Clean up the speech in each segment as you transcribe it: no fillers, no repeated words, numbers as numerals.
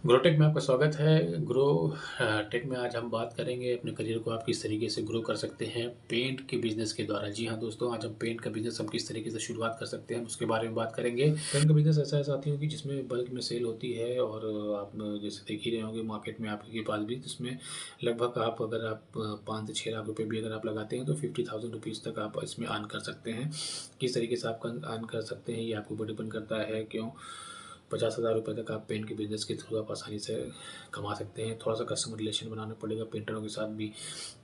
ग्रोटेक में आपका स्वागत है। टेक में आज हम बात करेंगे अपने करियर को आप किस तरीके से ग्रो कर सकते हैं पेंट के बिज़नेस के द्वारा। जी हाँ दोस्तों, आज हम पेंट का बिज़नेस हम किस तरीके से शुरुआत कर सकते हैं उसके बारे में बात करेंगे। पेंट का बिज़नेस ऐसा है साथियों कि जिसमें बल्क में सेल होती है और आप जैसे देख ही रहे होंगे मार्केट में आपके पास भी, जिसमें लगभग आप अगर आप 5 से 6 लाख रुपये भी अगर आप लगाते हैं तो 50,000 रुपीज़ तक आप इसमें अर्न कर सकते हैं। किस तरीके से आप अर्न कर सकते हैं ये आपके ऊपर डिपेंड करता है। क्यों 50,000 रुपये तक आप पेंट के बिज़नेस के थ्रू आप आसानी से कमा सकते हैं। थोड़ा सा कस्टमर रिलेशन बनाना पड़ेगा, पेंटरों के साथ भी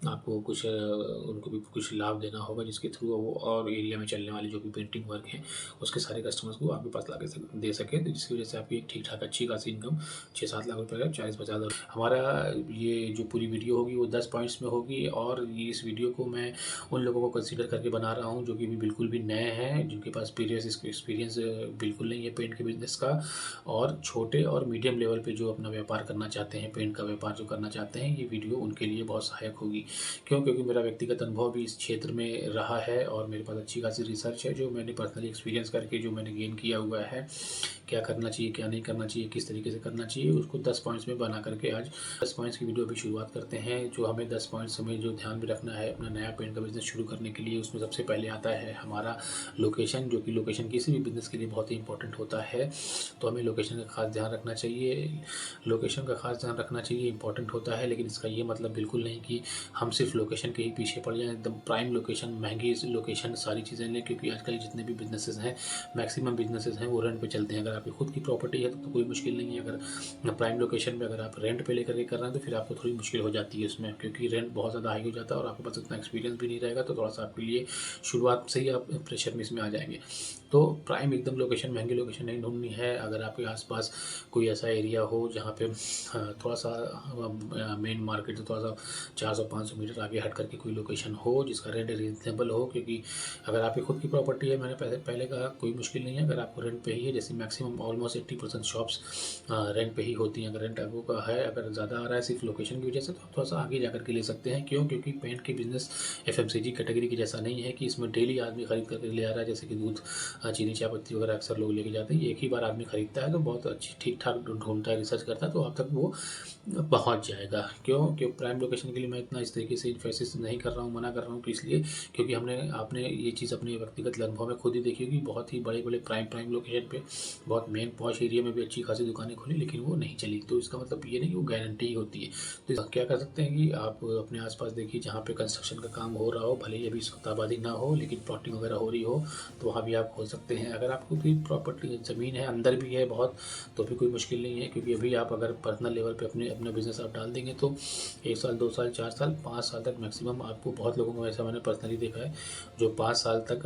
आपको कुछ उनको भी कुछ लाभ देना होगा, जिसके थ्रू वो और एरिया में चलने वाले जो भी पेंटिंग वर्क हैं उसके सारे कस्टमर्स को आपके पास ला के दे सकें, तो जिसकी वजह से आपकी एक ठीक ठाक अच्छी खासी इनकम 6-7 लाख रुपये का 40-50 हज़ार। हमारा ये जो पूरी वीडियो होगी वो 10 पॉइंट्स में होगी और ये इस वीडियो को मैं उन लोगों को कंसीडर करके बना रहा हूँ जो कि भी बिल्कुल भी नए हैं, जिनके पास एक्सपीरियंस बिल्कुल नहीं है पेंट के बिज़नेस का, और छोटे और मीडियम लेवल पे जो अपना व्यापार करना चाहते हैं, पेंट का व्यापार जो करना चाहते हैं, ये वीडियो उनके लिए बहुत सहायक होगी। क्यों? क्योंकि मेरा व्यक्तिगत अनुभव भी इस क्षेत्र में रहा है और मेरे पास अच्छी खासी रिसर्च है जो मैंने पर्सनली एक्सपीरियंस करके जो मैंने गेन किया हुआ है। क्या करना चाहिए, क्या नहीं करना चाहिए, किस तरीके से करना चाहिए, उसको 10 पॉइंट्स में बना करके आज 10 पॉइंट्स की वीडियो अभी शुरुआत करते हैं। जो हमें 10 पॉइंट्स में जो ध्यान में रखना है अपना नया पेंट का बिज़नेस शुरू करने के लिए, उसमें सबसे पहले आता है हमारा लोकेशन, जो कि लोकेशन किसी भी बिज़नेस के लिए बहुत ही इंपॉर्टेंट होता है। तो हमें लोकेशन का खास ध्यान रखना चाहिए। लोकेशन का खास ध्यान रखना चाहिए, इंपॉर्टेंट होता है, लेकिन इसका ये मतलब बिल्कुल नहीं कि हम सिर्फ लोकेशन के ही पीछे पड़ जाएं। एकदम प्राइम लोकेशन, महंगी लोकेशन, सारी चीज़ें लें, क्योंकि आजकल जितने भी बिजनेसेस हैं, मैक्सिमम बिजनेसेस हैं वो रेंट पे चलते हैं। अगर आपकी खुद की प्रॉपर्टी है तो कोई मुश्किल नहीं है। अगर प्राइम लोकेशन में अगर आप रेंट पे लेकर के कर रहे हैं तो फिर आपको थोड़ी मुश्किल हो जाती है उसमें, क्योंकि रेंट बहुत ज़्यादा हाई हो जाता है और आपके पास इतना एक्सपीरियंस भी नहीं रहेगा, तो थोड़ा सा आपके लिए शुरुआत से ही आप प्रेशर में इसमें आ जाएंगे। तो प्राइम एकदम लोकेशन, महंगी लोकेशन नहीं ढूंढनी है। अगर आपके आसपास कोई ऐसा एरिया हो जहाँ पे थोड़ा सा मेन मार्केट से थोड़ा सा 400-500 मीटर आगे हट करके कोई लोकेशन हो जिसका रेंट रीजनेबल हो, क्योंकि अगर आपकी खुद की प्रॉपर्टी है, मैंने पहले कहा, कोई मुश्किल नहीं है। अगर आपको रेंट पे ही है, जैसे मैक्सिमम ऑलमोस्ट 80% शॉप्स रेंट पे ही होती हैं। अगर रेंट आपको का है, अगर ज़्यादा आ रहा है सिर्फ लोकेशन की वजह से, तो आप थोड़ा सा आगे जा करके ले सकते हैं। क्यों? क्योंकि पेंट की बिज़नेस एफएमसीजी कैटेगरी की जैसा नहीं है कि इसमें डेली आदमी खरीद करके ले आ रहा है, जैसे कि दूध, चीनी, चायपत्ती वगैरह अक्सर लोग लेके जाते हैं। एक ही बार आदमी खरीदता है तो बहुत अच्छी ठीक ठाक ढूंढता है, रिसर्च करता है, तो आप तक वो पहुंच जाएगा। क्यों प्राइम लोकेशन के लिए मैं इतना इस तरीके से इन्फोसिस नहीं कर रहा हूँ, मना कर रहा हूँ, तो इसलिए क्योंकि आपने ये चीज़ अपने व्यक्तिगत अनुभव में खुद ही देखी होगी। बहुत ही बड़े बड़े प्राइम लोकेशन पे बहुत मेन पॉश एरिया में भी अच्छी खासी दुकानें खुली, लेकिन वो नहीं चली। तो इसका मतलब ये नहीं कि वो गारंटी ही होती है। तो क्या कर सकते हैं कि आप अपने आसपास देखिए जहाँ पे कंस्ट्रक्शन का काम हो रहा हो, भले ही अभी शताबादी ना हो, लेकिन प्लॉटिंग वगैरह हो रही हो, तो वहाँ भी आप खोल सकते हैं। अगर आपको कोई प्रॉपर्टी ज़मीन है, अंदर भी है बहुत, तो भी कोई मुश्किल नहीं है, क्योंकि अभी आप अगर पर्सनल लेवल पे अपना बिज़नेस आप डाल देंगे तो 1 साल, 2 साल, 4 साल, 5 साल तक मैक्सिमम आपको, बहुत लोगों को ऐसा मैंने पर्सनली देखा है जो 5 साल तक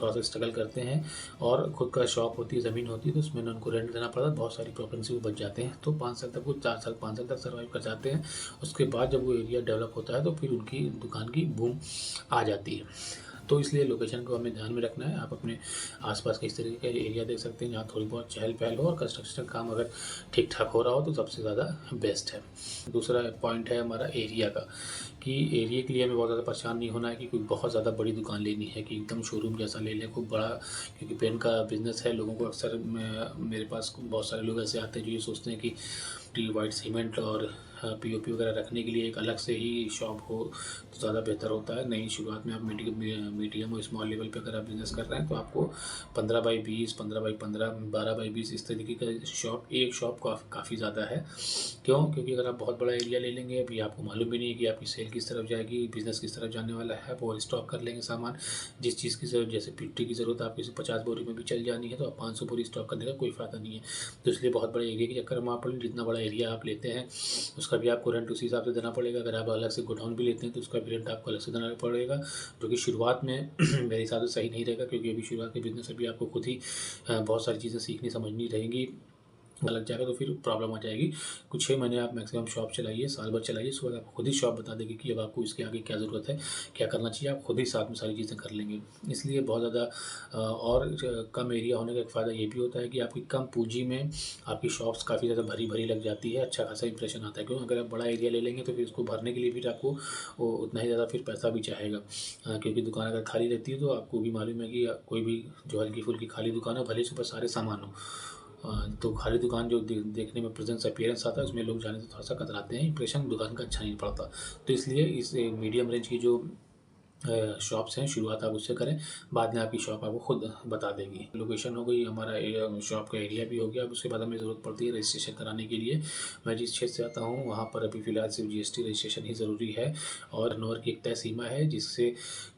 थोड़ा सा स्ट्रगल करते हैं और खुद का शॉप होती है, ज़मीन होती है, तो उसमें उनको रेंट देना पड़ता है, बहुत सारी प्रॉब्लम से वो बच जाते हैं। तो 5 साल तक वो 4 साल, 5 साल तक सर्वाइव कर जाते हैं। उसके बाद जब वो एरिया डेवलप होता है तो फिर उनकी दुकान की बूम आ जाती है। तो इसलिए लोकेशन को हमें ध्यान में रखना है। आप अपने आसपास का इस तरीके का एरिया देख सकते हैं जहाँ थोड़ी बहुत चहल पहल हो और कंस्ट्रक्शन काम अगर ठीक ठाक हो रहा हो तो सबसे ज़्यादा बेस्ट है। दूसरा पॉइंट है हमारा एरिया का, कि एरिया के लिए हमें बहुत ज़्यादा परेशान नहीं होना है कि कोई बहुत ज़्यादा बड़ी दुकान लेनी है कि एकदम शोरूम जैसा ले लें, खूब बड़ा। क्योंकि पेन का बिज़नेस है, लोगों को अक्सर मेरे पास बहुत सारे लोग ऐसे आते हैं जो ये सोचते हैं कि वाइट सीमेंट और पीओपी वगैरह रखने के लिए एक अलग से ही शॉप हो तो ज़्यादा बेहतर होता है। नहीं, शुरुआत में आप मीडियम और स्मॉल लेवल पे अगर आप बिज़नेस कर रहे हैं तो आपको 15x20, 15x15, 12x20 इस तरीके का एक शॉप काफ़ी ज़्यादा है। क्यों? क्योंकि अगर आप बहुत बड़ा एरिया ले लेंगे, अभी आपको मालूम भी नहीं है कि आपकी सेल किस तरफ जाएगी, बिज़नेस किस तरफ जाने वाला है, वो स्टॉक कर लेंगे सामान। जिस चीज़ की ज़रूरत, जैसे पिट्टी की ज़रूरत आपको 50 बोरी में भी चल जानी है, तो आप 500 बोरी स्टॉक करने का कोई फ़ायदा नहीं है। तो इसलिए बहुत बड़े एरिया के चक्कर में आप पड़ें। जितना बड़ा एरिया आप लेते हैं उसका भी आपको रेंट उसी हिसाब से देना पड़ेगा। अगर आप अलग से गोडाउन भी लेते हैं तो उसका भी रेंट आपको अलग से देना पड़ेगा, जो कि शुरुआत में मेरे हिसाब से सही नहीं रहेगा, क्योंकि अभी शुरुआत के बिज़नेस अभी आपको खुद ही बहुत सारी चीज़ें सीखनी समझनी रहेंगी। लग जाएगा तो फिर प्रॉब्लम आ जाएगी। कुछ 6 महीने आप मैक्सिमम शॉप चलाइए, साल भर चलाइए, उसके बाद आपको खुद ही शॉप बता देगी कि अब आपको इसके आगे क्या ज़रूरत है, क्या करना चाहिए। आप खुद ही साथ में सारी चीज़ें कर लेंगे। इसलिए बहुत ज़्यादा कम एरिया होने का एक फ़ायदा ये भी होता है कि आपकी कम पूंजी में आपकी शॉप्स काफ़ी ज़्यादा भरी भरी लग जाती है, अच्छा खासा इंप्रेशन आता है। क्योंकि अगर आप बड़ा एरिया ले लेंगे तो फिर उसको भरने के लिए फिर आपको वो उतना ही ज़्यादा फिर पैसा भी चाहेगा। क्योंकि दुकान अगर खाली रहती है तो आपको भी मालूम है कि कोई भी जो हल्की फुल्की खाली दुकान है, भले से ऊपर सारे सामान हो, तो खाली दुकान जो देखने में प्रेजेंस अपीयरेंस आता है उसमें लोग जाने से थोड़ा सा कतराते हैं, इंप्रेशन दुकान का अच्छा नहीं पड़ता। तो इसलिए इस मीडियम रेंज की जो शॉप्स हैं शुरुआत आप उससे करें, बाद में आपकी शॉप आपको खुद बता देगी। लोकेशन हो गई, हमारा शॉप का एरिया भी हो गया। अब उसके बाद हमें ज़रूरत पड़ती है रजिस्ट्रेशन कराने के लिए। मैं जिस क्षेत्र से आता हूँ वहाँ पर अभी फ़िलहाल सिर्फ जीएसटी रजिस्ट्रेशन ही ज़रूरी है, और टर्नओवर की एक तय सीमा है जिससे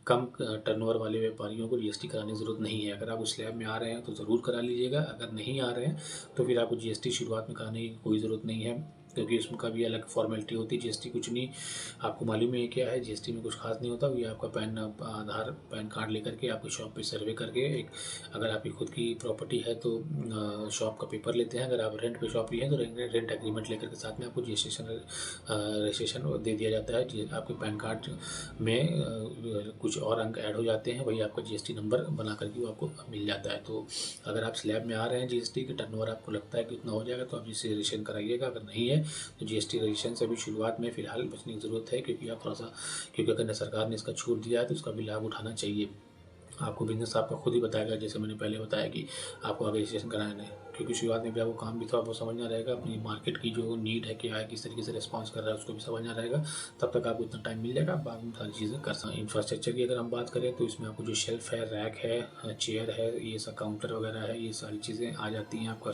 कम टर्नओवर वाले व्यापारियों को जीएसटी कराने की ज़रूरत नहीं है। अगर आप उस स्लैब में आ रहे हैं तो ज़रूर करा लीजिएगा, अगर नहीं आ रहे हैं तो फिर आपको जीएसटी शुरुआत में कराने की कोई ज़रूरत नहीं है, क्योंकि उसका भी अलग फॉर्मेलिटी होती है। जीएसटी कुछ नहीं, आपको मालूम ही है क्या है, जीएसटी में कुछ खास नहीं होता। ये आपका आधार पैन कार्ड लेकर के आपकी शॉप पे सर्वे करके, एक अगर आपकी खुद की प्रॉपर्टी है तो शॉप का पेपर लेते हैं, अगर आप रेंट पे शॉप ली है तो रेंट एग्रीमेंट लेकर के साथ में आपको रजिस्ट्रेशन दे दिया जाता है। आपके पैन कार्ड में कुछ और अंक ऐड हो जाते हैं, वही आपका जीएसटी नंबर बना करके वो आपको मिल जाता है। तो अगर आप स्लैब में आ रहे हैं, जीएसटी के टर्नओवर आपको लगता है कि उतना हो जाएगा, तो आप जीएसटी रजिस्ट्रेशन कराइएगा। अगर नहीं है तो जीएसटी रजिस्ट्रेशन से भी शुरुआत में फ़िलहाल बचने की ज़रूरत है, क्योंकि आप थोड़ा सा, क्योंकि अगर सरकार ने इसका छूट दिया है तो उसका भी लाभ उठाना चाहिए। आपको बिज़नेस आपका खुद ही बताएगा, जैसे मैंने पहले बताया कि आपको आगे रजिस्ट्रेशन कराना है, क्योंकि शुरुआत में भी आपको काम भी थोड़ा बहुत समझना रहेगा, अपनी मार्केट की जो नीड है क्या है, किस तरीके से रिस्पॉन्स कर रहा है उसको भी समझना रहेगा। तब तक आपको इतना टाइम मिल जाएगा, बाद में सारी चीज़ें कर सकते हैं। इंफ्रास्ट्रक्चर की अगर हम बात करें तो इसमें आपको जो शेल्फ है, रैक है, चेयर है, ये सब काउंटर वगैरह है, ये सारी चीज़ें आ जाती हैं। आपका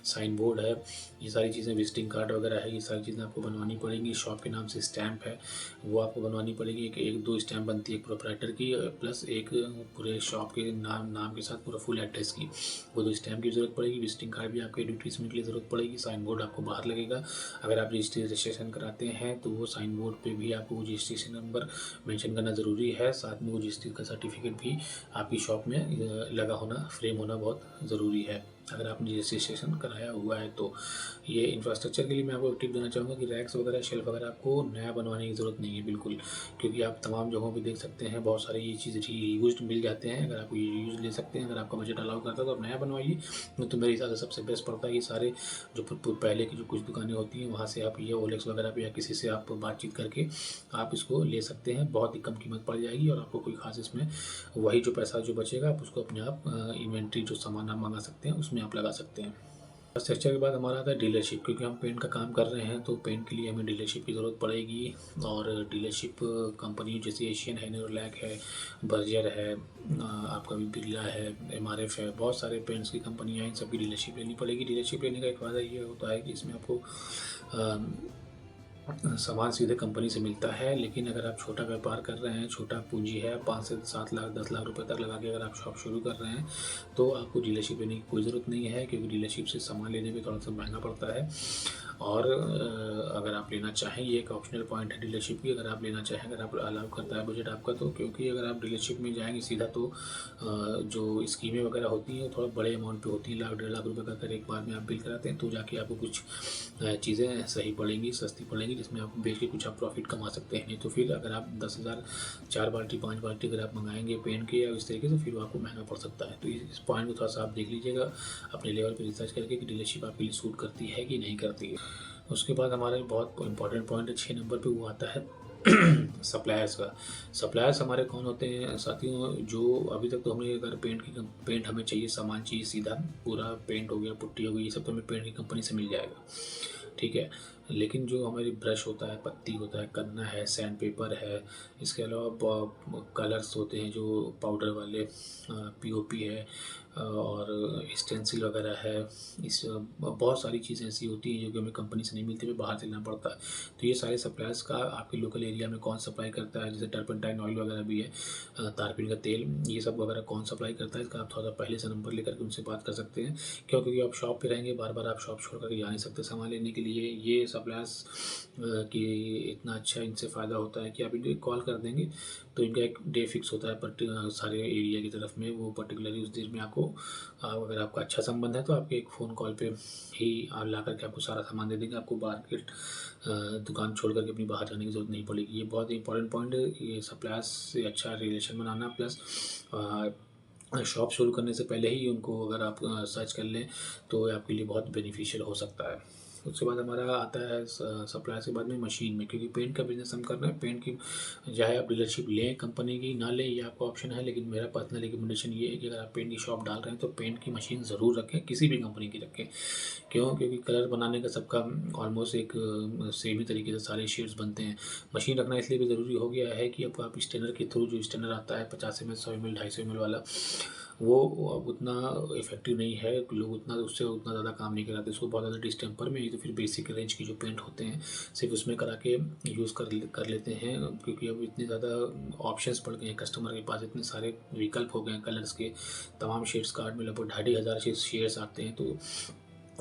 साइन बोर्ड है, ये सारी चीज़ें, विजिटिंग कार्ड वगैरह है, ये सारी चीज़ें आपको बनवानी पड़ेंगी। शॉप के नाम से स्टैंप है वो आपको बनवानी पड़ेगी, एक दो स्टैंप बनती है, एक प्रोप्राइटर की प्लस एक पूरे शॉप के नाम के साथ पूरा फुल एड्रेस की, वो दो स्टैम्प की ज़रूरत पड़ेगी। विजिटिंग कार्ड भी आपके एडवर्टीजमेंट के लिए ज़रूरत पड़ेगी। साइन बोर्ड आपको बाहर लगेगा। अगर आप रजिस्ट्रेशन कराते हैं तो वो साइन बोर्ड पे भी आपको रजिस्ट्रेशन नंबर मेंशन करना ज़रूरी है। साथ में वो रजिस्ट्री का सर्टिफिकेट भी आपकी शॉप में लगा होना, फ्रेम होना बहुत ज़रूरी है, अगर आपने रजिस्ट्रेशन कराया हुआ है तो। ये इंफ्रास्ट्रक्चर के लिए मैं आपको टिप देना चाहूँगा कि रैक्स वगैरह, शेल्फ वगैरह आपको नया बनवाने की ज़रूरत नहीं है बिल्कुल, क्योंकि आप तमाम जगहों पे देख सकते हैं बहुत सारी ये चीज़ रीयूज्ड मिल जाते हैं। अगर आप रीयूज ले सकते हैं, अगर आपका बजट अलाउ करता है तो आप नया बनवाइए। नहीं तो मेरे हिसाब से सबसे बेस्ट पड़ता है कि सारे जो पहले की जो कुछ दुकानें होती हैं वहाँ से आप ये ओलेक्स वगैरह पे या किसी से आप बातचीत करके आप इसको ले सकते हैं। बहुत ही कम कीमत पड़ जाएगी और आपको कोई खास इसमें वही जो पैसा जो बचेगा आप उसको अपने आप इन्वेंट्री जो सामान आप मंगा सकते हैं उसमें आप लगा सकते हैं। स्ट्रक्चर के बाद हमारा आता है डीलरशिप, क्योंकि हम पेंट का काम कर रहे हैं तो पेंट के लिए हमें डीलरशिप की ज़रूरत पड़ेगी। और डीलरशिप कंपनी जैसे एशियन है, नेरोलैक है, बर्जर है, आपका भी बिरला है, एमआरएफ है, बहुत सारे पेंट्स की कंपनियाँ हैं, इन सबकी डीलरशिप लेनी पड़ेगी। डीलरशिप लेने का एक फ़ायदा ये होता है कि इसमें आपको सामान सीधे कंपनी से मिलता है। लेकिन अगर आप छोटा व्यापार कर रहे हैं, छोटा पूंजी है, 5 से 7 लाख 10 लाख रुपए तक लगा के अगर आप शॉप शुरू कर रहे हैं तो आपको डीलरशिप लेने की कोई ज़रूरत नहीं है, क्योंकि डीलरशिप से सामान लेने में थोड़ा सा महंगा पड़ता है। और अगर आप लेना चाहें, ये एक ऑप्शनल पॉइंट है डीलरशिप की, अगर आप लेना चाहें, अगर आप अलाउ करता है बजट आपका तो, क्योंकि अगर आप डीलरशिप में जाएंगे सीधा तो जो स्कीमें वगैरह होती हैं थोड़ा बड़े अमाउंट पे होती हैं, लाख 1.5 लाख रुपए का अगर एक बार में आप बिल कराते हैं तो जाके आपको कुछ चीज़ें सही पड़ेंगी, सस्ती पड़ेंगी, जिसमें आप बेच के कुछ आप प्रॉफिट कमा सकते हैं। नहीं तो फिर अगर आप 10,000 4 बाल्टी 5 बाल्टी अगर आप मंगाएंगे पेंट के या इस तरीके से, फिर वो आपको महंगा पड़ सकता है। तो इस पॉइंट को थोड़ा सा आप देख लीजिएगा अपने लेवल पे रिसर्च करके कि डीलरशिप आपके लिए सूट करती है कि नहीं करती है। उसके बाद हमारा बहुत इंपॉर्टेंट पॉइंट है 6 नंबर पे, वो आता है सप्लायर्स का। सप्लायर्स हमारे कौन होते हैं साथियों, जो अभी तक तो हमने अगर पेंट हमें चाहिए, सामान चाहिए सीधा, पूरा पेंट हो गया, पुट्टी हो गई, ये सब तो हमें पेंट की कंपनी से मिल जाएगा, ठीक है। लेकिन जो हमारी ब्रश होता है, पत्ती होता है, कन्ना है, सैंड पेपर है, इसके अलावा कलर्स होते हैं जो पाउडर वाले, पीओपी है, और स्टेंसिल वगैरह है, इस बहुत सारी चीज़ें ऐसी होती हैं जो कि हमें कंपनी से नहीं मिलती, हमें बाहर से लेना पड़ता है। तो ये सारे सप्लायर्स का आपके लोकल एरिया में कौन सप्लाई करता है, जैसे टर्पेंटाइन ऑयल वगैरह भी है, तारपीन का तेल, ये सब वगैरह कौन सप्लाई करता है, इसका आप थोड़ा पहले से नंबर लेकर के उनसे बात कर सकते हैं। क्यों? क्योंकि आप शॉप पे रहेंगे, बार बार आप शॉप छोड़ कर जा नहीं सकते सामान लेने के लिए। ये सप्लायर्स की इतना अच्छा इनसे फ़ायदा होता है कि आप इनको कॉल कर देंगे तो इनका एक डे फिक्स होता है सारे एरिया की तरफ में, वो पर्टिकुलरली उस दिन में आपको अगर आपका अच्छा संबंध है तो आपके एक फ़ोन कॉल पे ही ला करके आपको सारा सामान दे देंगे। आपको मार्केट दुकान छोड़ करके अपनी बाहर जाने की ज़रूरत नहीं पड़ेगी। ये बहुत इंपॉर्टेंट पॉइंट है, ये सप्लायर्स से अच्छा रिलेशन बनाना, प्लस शॉप शुरू करने से पहले ही उनको अगर आप सर्च कर लें तो आपके लिए बहुत बेनिफिशियल हो सकता है। उसके बाद हमारा आता है सप्लायर के बाद में मशीन में, क्योंकि पेंट का बिज़नेस हम कर रहे हैं। पेंट की चाहे आप डीलरशिप लें कंपनी की, ना लें, ये आपका ऑप्शन है, लेकिन मेरा पर्सनल रिकमेंडेशन ये है कि अगर आप पेंट की शॉप डाल रहे हैं तो पेंट की मशीन ज़रूर रखें, किसी भी कंपनी की रखें। क्यों? क्योंकि कलर बनाने का सबका ऑलमोस्ट एक सेम ही तरीके से सारे शेड्स बनते हैं। मशीन रखना इसलिए भी ज़रूरी हो गया है कि अब आप स्टेनर के थ्रू, जो स्टेनर आता है 50 ml, 100 ml, 250 ml वाला, वो अब उतना इफ़ेक्टिव नहीं है। लोग उतना उससे उतना ज़्यादा काम नहीं कराते। उसको बहुत ज़्यादा डिस्टेम्पर में, तो फिर बेसिक रेंज की जो पेंट होते हैं सिर्फ उसमें करा के यूज़ कर लेते हैं, क्योंकि अब इतने ज़्यादा ऑप्शंस बढ़ गए हैं कस्टमर के पास, इतने सारे विकल्प हो गए हैं कलर्स के। तमाम शेड्स कार्ड में लगभग 2500 शेड्स आते हैं। तो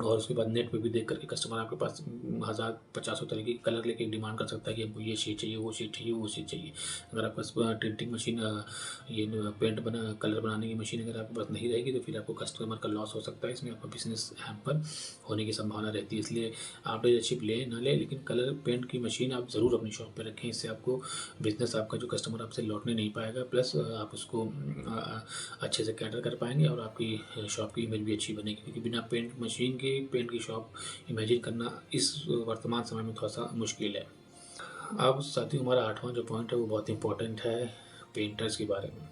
और उसके बाद नेट पे भी देख करके कस्टमर आपके पास हज़ार पचासों तरह की कलर लेके डिमांड कर सकता है कि हमको ये शेड चाहिए, वो शेड चाहिए, वो शेड चाहिए। अगर आपके पास टिंटिंग मशीन, ये पेंट बना कलर बनाने की मशीन अगर आपके पास नहीं रहेगी तो फिर आपको कस्टमर का लॉस हो सकता है। इसमें आपका बिजनेस हैम्पर होने की संभावना रहती है। इसलिए आप डीलरशिप लें ना लें, लेकिन कलर पेंट की मशीन आप ज़रूर अपनी शॉप पर रखें। इससे आपको बिज़नेस, आपका जो कस्टमर आपसे लौटने नहीं पाएगा, प्लस आप उसको अच्छे से कैटर कर पाएंगे और आपकी शॉप की इमेज भी अच्छी बनेगी। क्योंकि बिना पेंट मशीन के पेंट की शॉप इमेजिन करना इस वर्तमान समय में थोड़ा सा मुश्किल है। अब साथियों, हमारा 8वां जो पॉइंट है वो बहुत इंपॉर्टेंट है, पेंटर्स के बारे में।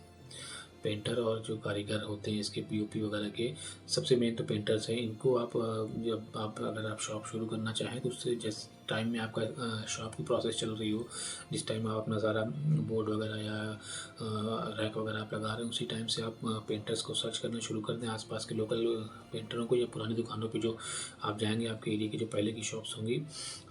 पेंटर और जो कारीगर होते हैं इसके पीओपी वगैरह के, सबसे मेन तो पेंटर्स हैं। इनको आप जब आप अगर आप शॉप शुरू करना चाहें तो उससे जिस टाइम में आपका शॉप की प्रोसेस चल रही हो, जिस टाइम आप अपना सारा बोर्ड वगैरह या रैक वगैरह आप लगा रहे हैं, उसी टाइम से आप पेंटर्स को सर्च करना शुरू कर दें, आसपास के लोकल पेंटरों को, या पुरानी दुकानों पे जो आप जाएंगे, आपके एरिया की जो पहले की शॉप्स होंगी,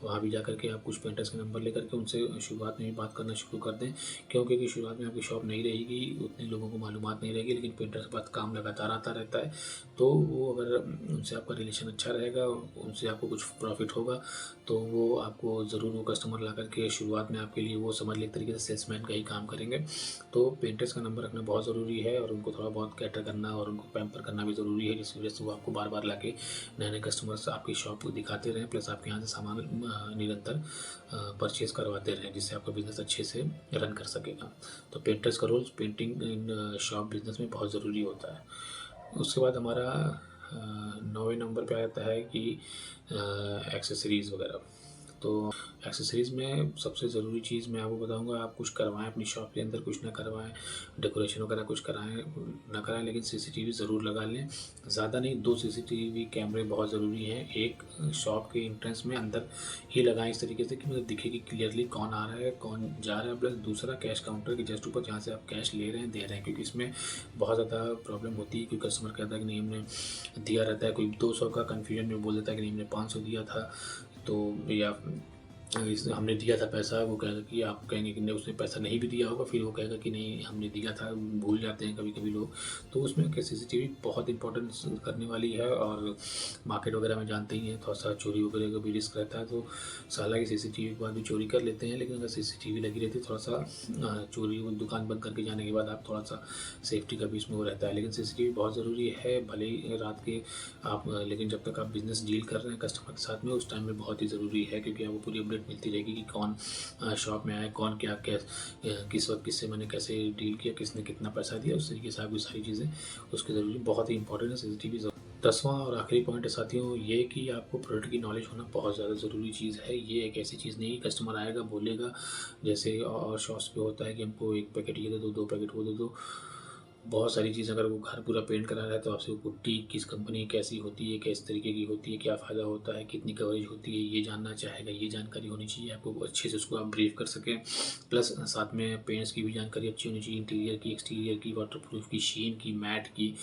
वहाँ भी जा करके आप कुछ पेंटर्स के नंबर लेकर के उनसे शुरुआत में भी बात करना शुरू कर दें। क्योंकि शुरुआत में आपकी शॉप नहीं रहेगी, उतने लोगों को मालूमात नहीं रहेगी, लेकिन पेंटर के पास काम लगातार आता रहता है, तो वो अगर उनसे आपका रिलेशन अच्छा रहेगा, उनसे आपको कुछ प्रॉफिट होगा, तो वो आपको ज़रूर वो कस्टमर ला करके शुरुआत में आपके लिए वो समझ ले एक तरीके से सेल्समैन का ही काम करेंगे। तो पेंटर्स का नंबर रखना बहुत ज़रूरी है और उनको थोड़ा बहुत कैटर करना और उनको पैम्पर करना भी ज़रूरी है, जिसकी वजह से वो आपको बार बार ला के नए नए कस्टमर्स आपकी शॉप को दिखाते रहें, प्लस आपके यहाँ से सामान निरंतर परचेज़ करवाते रहें, जिससे आपका बिज़नेस अच्छे से रन कर सकेगा। तो पेंटर्स का role painting in shop business में बहुत ज़रूरी होता है। उसके बाद हमारा 9वें नंबर पे आ जाता है कि एक्सेसरीज़ वगैरह। तो एक्सेसरीज़ में सबसे ज़रूरी चीज़ मैं आपको बताऊंगा, आप कुछ करवाएं अपनी शॉप के अंदर, कुछ ना करवाएं, डेकोरेशन वगैरह कुछ कराएं ना कराएं, लेकिन सीसीटीवी ज़रूर लगा लें। ज़्यादा नहीं, 2 सीसीटीवी कैमरे बहुत ज़रूरी हैं। एक शॉप के एंट्रेंस में अंदर ही लगाएं, इस तरीके से कि मतलब दिखे कि क्लियरली कौन आ रहा है, कौन जा रहा है। प्लस दूसरा, कैश काउंटर के जस्ट ऊपर जहाँ से आप कैश ले रहे हैं, दे रहे हैं, क्योंकि इसमें बहुत ज़्यादा प्रॉब्लम होती है। कोई कस्टमर कहता है कि नहीं हमने दिया रहता है, कोई 200 का कन्फ्यूजन में बोल देता है कि नहीं हमने 500 दिया था, तो या इस हमने दिया था पैसा, वो कहेगा कि आप कहेंगे कि नहीं उसने पैसा नहीं भी दिया होगा, फिर वो कहेगा कि नहीं हमने दिया था, भूल जाते हैं कभी कभी लोग। तो उसमें क्या सीसीटीवी बहुत इंपॉर्टेंस करने वाली है। और मार्केट वगैरह में जानते ही हैं, थोड़ा सा चोरी वगैरह का भी रिस्क रहता है, तो साला की सीसीटीवी के बाद भी चोरी कर लेते हैं, लेकिन अगर सीसीटीवी लगी रहती है थोड़ा सा चोरी, दुकान बंद करके जाने के बाद आप थोड़ा सा सेफ्टी का भी इसमें वो रहता है। लेकिन सीसीटीवी बहुत ज़रूरी है, भले ही रात के आप, लेकिन जब तक आप बिज़नेस डील कर रहे हैं कस्टमर के साथ में, उस टाइम में बहुत ही ज़रूरी है, क्योंकि आपको पूरी अपडेट मिलती रहेगी कि कौन शॉप में आया, कौन क्या किस वक्त किससे मैंने कैसे डील किया, किसने कितना पैसा दिया, उस तरीके से आपकी सारी चीज़ें उसकी ज़रूरी, बहुत ही इंपॉर्टेंट है सीसीटीवी। 10वां और आखिरी पॉइंट है साथियों, ये कि आपको प्रोडक्ट की नॉलेज होना बहुत ज़्यादा ज़रूरी चीज़ है। ये एक ऐसी चीज़ नहीं, कस्टमर आएगा बोलेगा, जैसे और शॉप्स पे होता है कि हमको 1 पैकेट ये दे दो, 2 पैकेट वो दे दो, बहुत सारी चीज़। अगर वो घर पूरा पेंट करा रहा है तो आपसे वो पुट्टी किस कंपनी कैसी होती है, किस तरीके की होती है, क्या फ़ायदा होता है, कितनी कवरेज होती है, ये जानना चाहेगा। ये जानकारी होनी चाहिए आपको, अच्छे से उसको आप ब्रीफ कर सकें। प्लस साथ में पेंट्स की भी जानकारी अच्छी होनी चाहिए, इंटीरियर की, एक्सटीरियर की, वाटरप्रूफ की, शीन की, मैट की,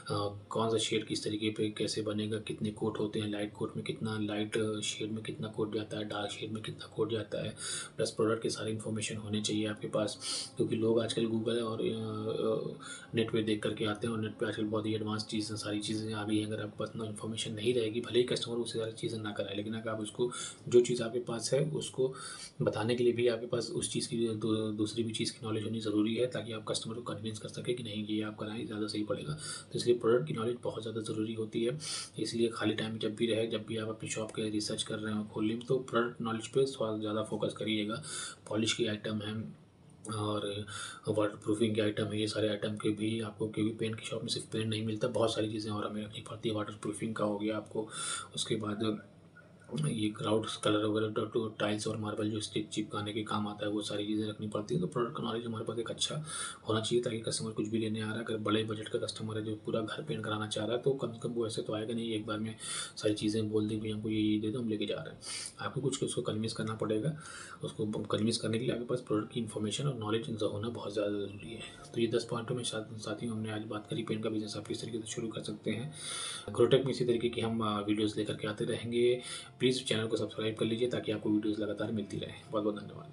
कौन सा शेड किस तरीके पे कैसे बनेगा, कितने कोट होते हैं, लाइट कोट में कितना, लाइट शेड में कितना कोट जाता है, डार्क शेड में कितना कोट जाता है। प्लस प्रोडक्ट के सारी इन्फॉर्मेशन होने चाहिए आपके पास, क्योंकि लोग आजकल गूगल और नेट पे देख करके आते हैं, और नेट पे आजकल बहुत ही एडवांस चीज़ें, सारी चीज़ें आ गई हैं। अगर आपके पास ना इन्फॉर्मेशन नहीं रहेगी, भले ही कस्टमर उससे सारी चीज़ें ना कराए, लेकिन अगर आप उसको जो चीज़ आपके पास है उसको बताने के लिए भी आपके पास उस चीज़ की दूसरी भी चीज़ की नॉलेज होनी ज़रूरी है, ताकि आप कस्टमर को कन्विंस कर सकें कि नहीं ये आप कराएं, ज़्यादा सही पड़ेगा। तो इसलिए प्रोडक्ट की नॉलेज बहुत ज़्यादा ज़रूरी होती है। इसलिए खाली टाइम जब भी रहे, जब भी आप अपनी शॉप के रिसर्च कर रहे हो खोलने में, तो प्रोडक्ट नॉलेज पे थोड़ा ज़्यादा फोकस करिएगा। पॉलिश की आइटम है और वाटर प्रूफिंग के आइटम है, ये सारे आइटम के भी आपको, क्योंकि पेंट की शॉप में सिर्फ पेंट नहीं मिलता, बहुत सारी चीज़ें और हमें रखनी पड़ती है। वाटर प्रूफिंग का हो गया आपको, उसके बाद ये क्राउड्स कलर वगैरह तो टाइल्स और मार्बल जो स्टिच चिपकाने के काम आता है, वो सारी चीज़ें रखनी पड़ती है। तो प्रोडक्ट का नॉलेज हमारे पास एक अच्छा होना चाहिए, ताकि कस्टमर कुछ भी लेने आ रहा है, अगर बड़े बजट का कस्टमर है जो पूरा घर पेंट कराना चाह रहा है, तो कम से कम वो ऐसे तो आएगा नहीं एक बार में सारी चीज़ें बोल दी, भई हमको ये दे दो, हम लेके जा रहे हैं। आपको कुछ उसको कन्विंस करना पड़ेगा। उसको कन्विंस करने के लिए आपके पास प्रोडक्ट की इन्फॉर्मेशन और नॉलेज होना बहुत ज़्यादा ज़रूरी है। तो ये 10 पॉइंटों में साथियों हमने आज बात करी, पेंट का बिज़नेस आप किस तरीके से शुरू कर सकते हैं। ग्रोटेक में इसी तरीके की हम वीडियोज़ लेकर के आते रहेंगे। प्लीज़ चैनल को सब्सक्राइब कर लीजिए, ताकि आपको वीडियोज़ लगातार मिलती रहें। बहुत बहुत धन्यवाद।